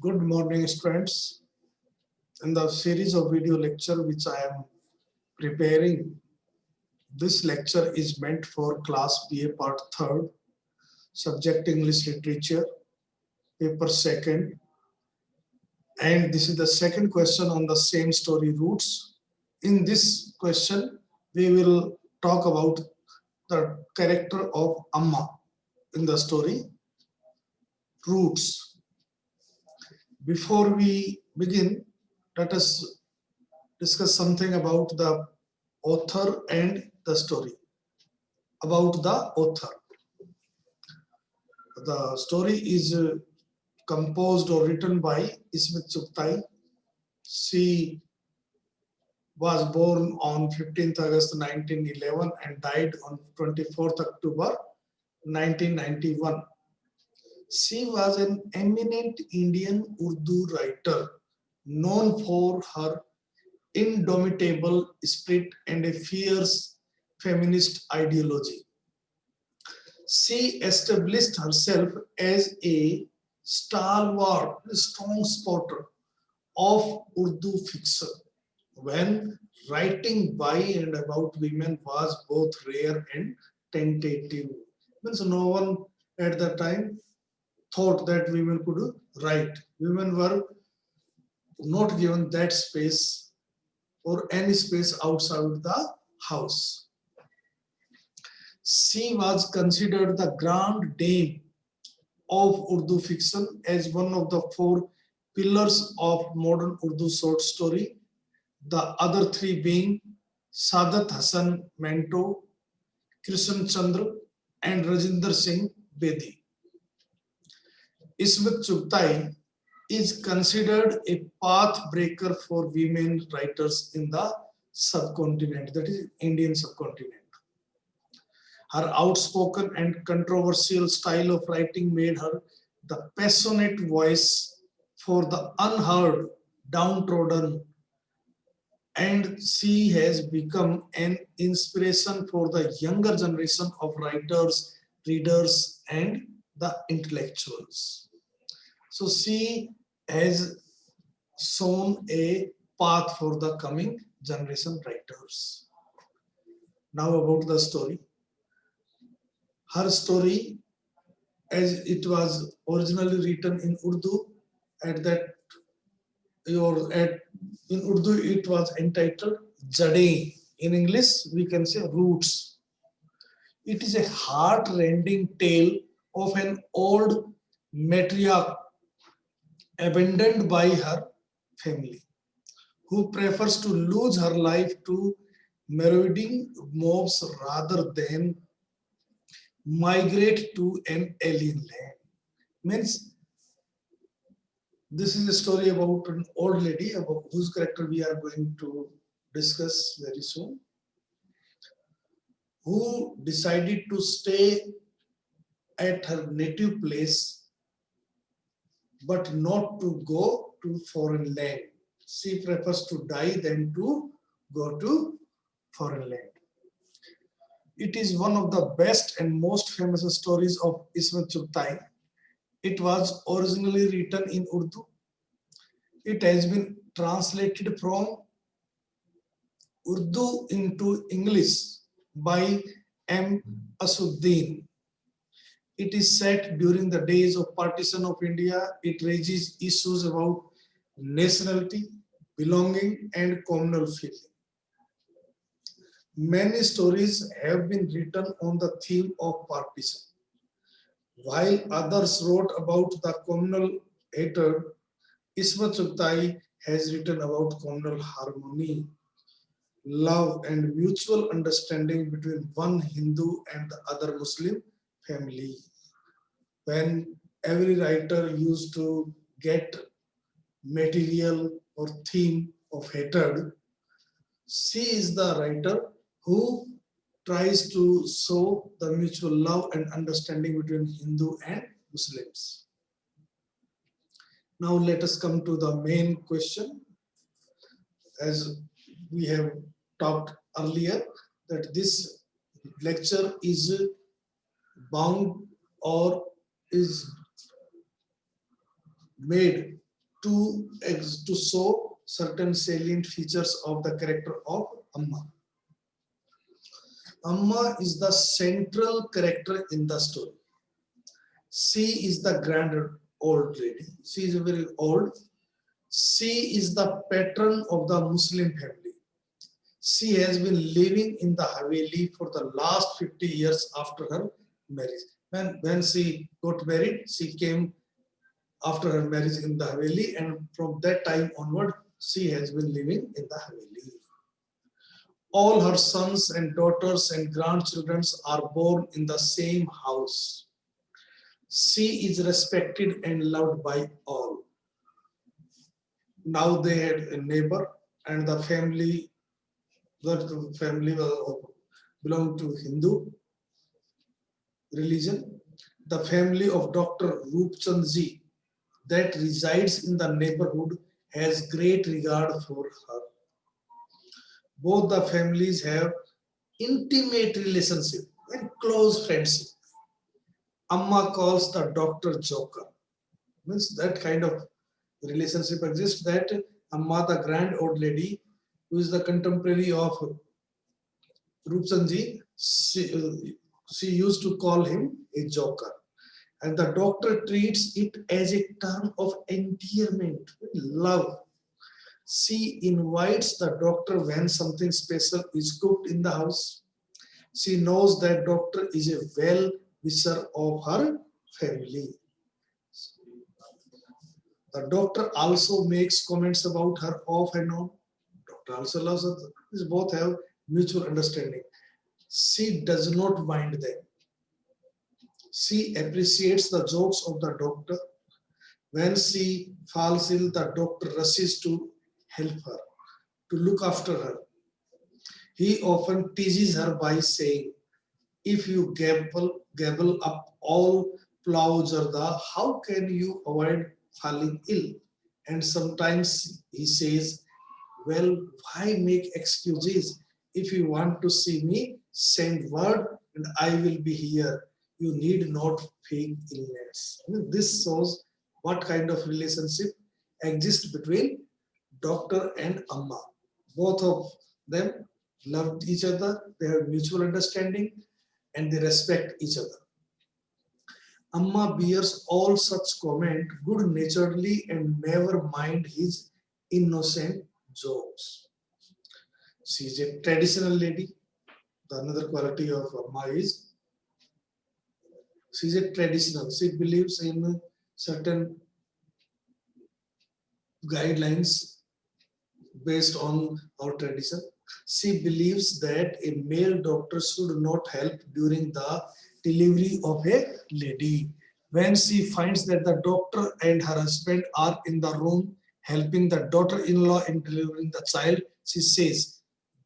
Good morning, students. In the series of video lecture which I am preparing, this lecture is meant for class BA part 3rd, subject English literature, paper 2nd, and this is the second question on the same story, Roots. In this question, we will talk about the character of Amma in the story, Roots. Before we begin, let us discuss something about the author and the story. About the author. The story is composed or written by Ismet Chugtai. She was born on 15th August 1911 and died on 24th October 1991. She was an eminent Indian Urdu writer known for her indomitable spirit and a fierce feminist ideology. She established herself as a stalwart, strong supporter of Urdu fiction when writing by and about women was both rare and tentative. Means no one at that time thought that women could write. Women were not given that space or any space outside the house. She was considered the grand dame of Urdu fiction as one of the four pillars of modern Urdu short story, the other three being Saadat Hasan Manto, Krishan Chandra, and Rajinder Singh Bedi. Ismet Chugtai is considered a path breaker for women writers in the subcontinent, that is Indian subcontinent. Her outspoken and controversial style of writing made her the passionate voice for the unheard, downtrodden, and she has become an inspiration for the younger generation of writers, readers, and the intellectuals. So she has shown a path for the coming generation writers. Now about the story. Her story, as it was originally written in Urdu, at that or at in Urdu it was entitled Jade. In English we can say Roots. It is a heart-rending tale of an old matriarch abandoned by her family, who prefers to lose her life to marauding mobs rather than migrate to an alien land. Means this is a story about an old lady about whose character we are going to discuss very soon, who decided to stay at her native place but not to go to foreign land. She prefers to die than to go to foreign land. It is one of the best and most famous stories of Ismet Chugtai. It was originally written in Urdu. It has been translated from Urdu into English by M. Asuddin. It is set during the days of partition of India. It raises issues about nationality, belonging, and communal feeling. Many stories have been written on the theme of partition, while others wrote about the communal hatred. Ismet Chugtai has written about communal harmony, love, and mutual understanding between one Hindu and the other Muslim family. When every writer used to get material or theme of hatred, she is the writer who tries to show the mutual love and understanding between Hindu and Muslims. Now let us come to the main question. As we have talked earlier, that this lecture is bound or is made to show certain salient features of the character of Amma. Amma is the central character in the story. She is the grand old lady. She is very old. She is the patron of the Muslim family. She has been living in the Haveli for the last 50 years after her marriage. When she got married, she came after her marriage in the Haveli, and from that time onward, she has been living in the Haveli. All her sons and daughters and grandchildren are born in the same house. She is respected and loved by all. Now they had a neighbor, and the family belonged to Hindu religion. The family of Dr. Roopchand Ji that resides in the neighborhood has great regard for her. Both the families have intimate relationship and close friendship. Amma calls the doctor Joker. Means that kind of relationship exists, that Amma, the grand old lady, who is the contemporary of Roopchandji, she used to call him a joker. And the doctor treats it as a term of endearment, love. She invites the doctor when something special is cooked in the house. She knows that doctor is a well-wisher of her family. The doctor also makes comments about her off and on. Doctor also loves her. These both have mutual understanding. She does not mind them. She appreciates the jokes of the doctor. When she falls ill, the doctor rushes to help her, to look after her. He often teases her by saying, if you gabble up all Plaujarda, how can you avoid falling ill? And sometimes he says, well, why make excuses? If you want to see me, send word and I will be here. You need not fake illness. This shows what kind of relationship exists between doctor and Amma. Both of them loved each other, they have mutual understanding, and they respect each other. Amma bears all such comment good-naturedly and never mind his innocent jokes. She is a traditional lady. The another quality of Amma is she is a traditional. She believes in certain guidelines based on our tradition. She believes that a male doctor should not help during the delivery of a lady. When she finds that the doctor and her husband are in the room helping the daughter-in-law in delivering the child, she says,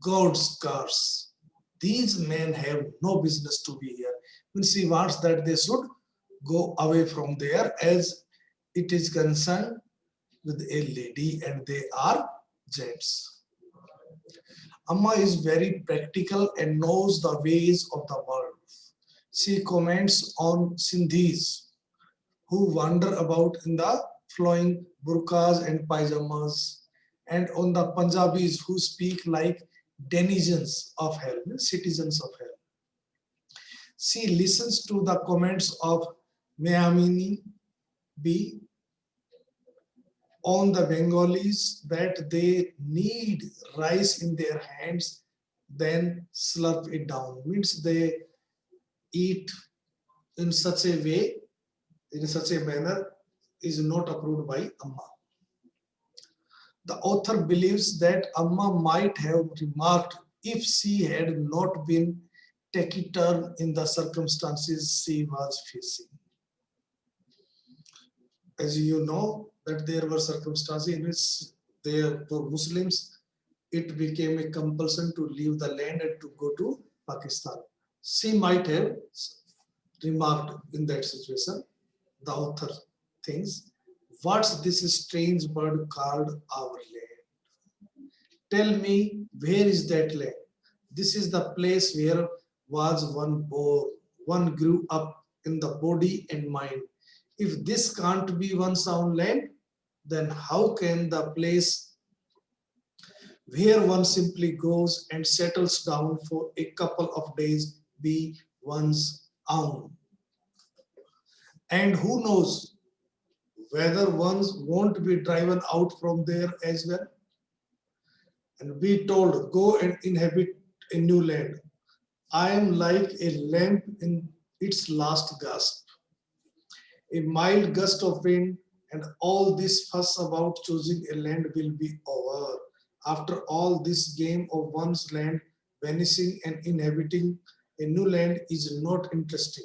God's curse. These men have no business to be here. When she wants that they should go away from there, as it is concerned with a lady and they are gents. Amma is very practical and knows the ways of the world. She comments on Sindhis who wander about in the flowing burqas and pajamas, and on the Punjabis who speak like denizens of hell, citizens of hell. She listens to the comments of Mehamini B on the Bengalis that they need rice in their hands, then slurp it down. Means they eat in such a way, in such a manner, is not approved by Amma. The author believes that Amma might have remarked if she had not been taciturn in the circumstances she was facing. As you know, that there were circumstances in which there for Muslims, it became a compulsion to leave the land and to go to Pakistan. She might have remarked in that situation, the author thinks, what's this strange bird called our land? Tell me, where is that land? This is the place where was one born, one grew up in the body and mind. If this can't be one's own land, then how can the place where one simply goes and settles down for a couple of days be one's own? And who knows whether one won't be driven out from there as well and be told, go and inhabit a new land. I am like a lamp in its last gasp. A mild gust of wind, and all this fuss about choosing a land will be over. After all, this game of one's land vanishing and inhabiting a new land is not interesting.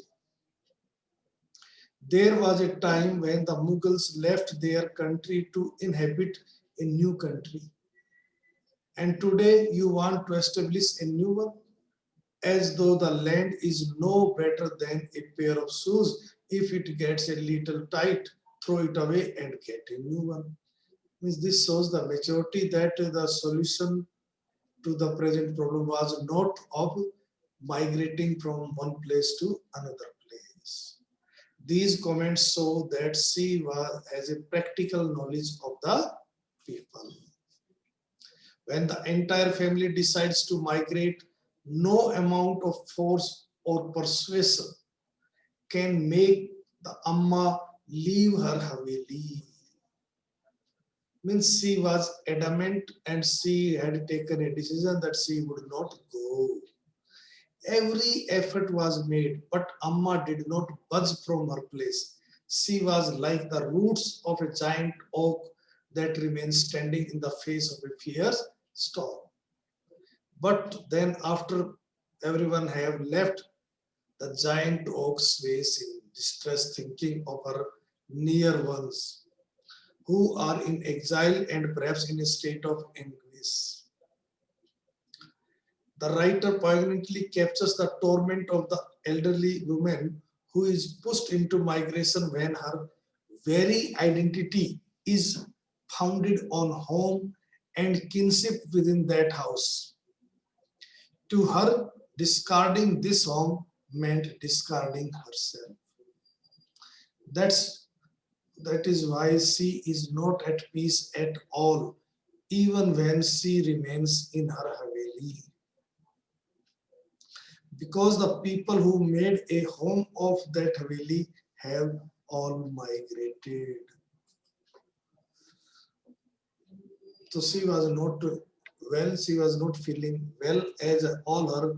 There was a time when the Mughals left their country to inhabit a new country. And today you want to establish a new one, as though the land is no better than a pair of shoes. If it gets a little tight, throw it away and get a new one. Means this shows the maturity that the solution to the present problem was not of migrating from one place to another place. These comments show that has a practical knowledge of the people. When the entire family decides to migrate, no amount of force or persuasion can make the Amma leave her Haveli. Means she was adamant and she had taken a decision that she would not go. Every effort was made, but Amma did not budge from her place. She was like the roots of a giant oak that remains standing in the face of a fierce storm. But then after everyone have left, the giant oak sways in distress, thinking of her near ones who are in exile and perhaps in a state of anguish. The writer poignantly captures the torment of the elderly woman who is pushed into migration when her very identity is founded on home and kinship within that house. To her, discarding this home meant discarding herself. That's that is why she is not at peace at all, even when she remains in her Haveli. Because the people who made a home of that Haveli have all migrated. So she was not well, she was not feeling well as all her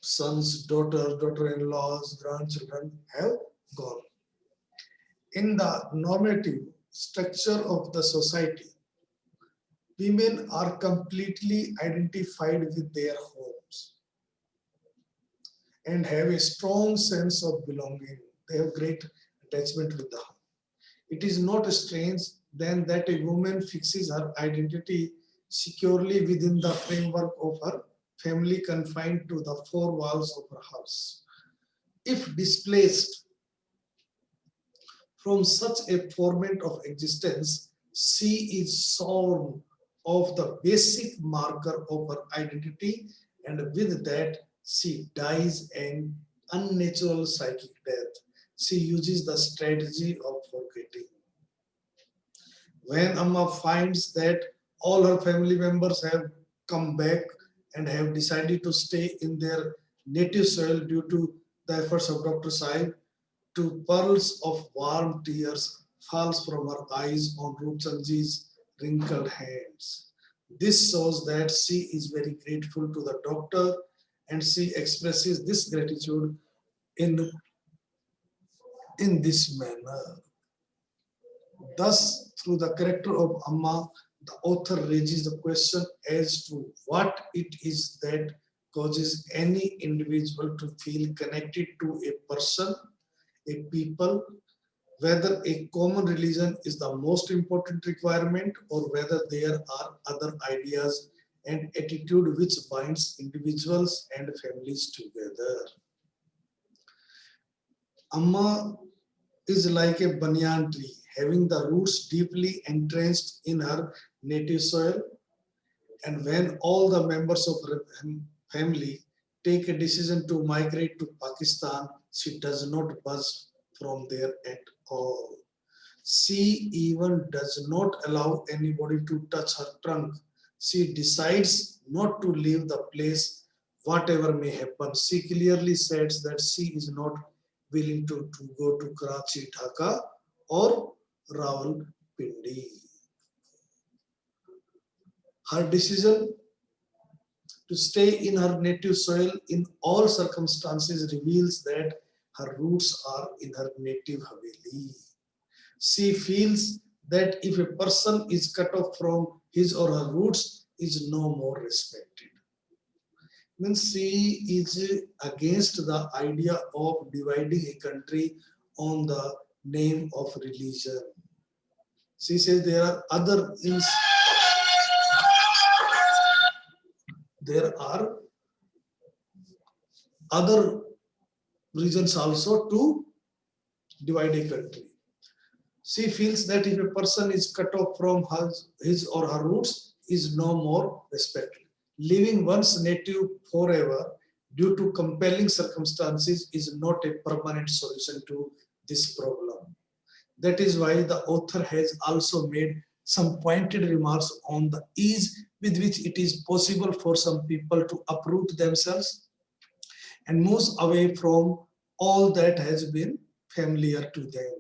sons, daughters, daughter-in-laws, grandchildren have gone. In the normative structure of the society, women are completely identified with their homes and have a strong sense of belonging. They have great attachment with the home. It is not strange then that a woman fixes her identity securely within the framework of her family confined to the four walls of her house. If displaced from such a format of existence, she is shorn of the basic marker of her identity, and with that, she dies an unnatural psychic death. She uses the strategy of forgetting. When Amma finds that all her family members have come back and have decided to stay in their native soil due to the efforts of Dr. Saib, two pearls of warm tears falls from her eyes on Rupchandji's wrinkled hands. This shows that she is very grateful to the doctor and she expresses this gratitude in, in this manner. Thus, through the character of Amma, the author raises the question as to what it is that causes any individual to feel connected to a person, a people, whether a common religion is the most important requirement or whether there are other ideas and attitude which binds individuals and families together. Amma is like a banyan tree, having the roots deeply entrenched in her native soil. And when all the members of her family take a decision to migrate to Pakistan, she does not budge from there at all. She even does not allow anybody to touch her trunk. She decides not to leave the place, whatever may happen. She clearly says that she is not willing to go to Karachi, Dhaka, or Rawalpindi. Her decision to stay in her native soil in all circumstances reveals that her roots are in her native Haveli. She feels that if a person is cut off from his or her roots, is no more respected. Means she is against the idea of dividing a country on the name of religion. She says there are other reasons also to divide a country. She feels that if a person is cut off from his or her roots, is no more respected. Leaving one's native forever due to compelling circumstances is not a permanent solution to this problem. That is why the author has also made some pointed remarks on the ease with which it is possible for some people to uproot themselves and move away from all that has been familiar to them.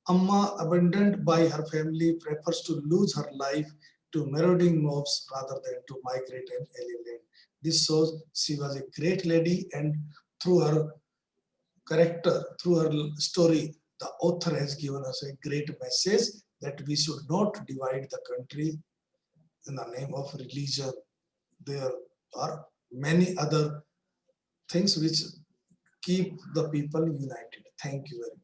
Amma, abandoned by her family, prefers to lose her life to marauding mobs rather than to migrate and alienate. This shows she was a great lady, and through her character, through her story, the author has given us a great message that we should not divide the country in the name of religion. There are many other things which keep the people united. Thank you very much.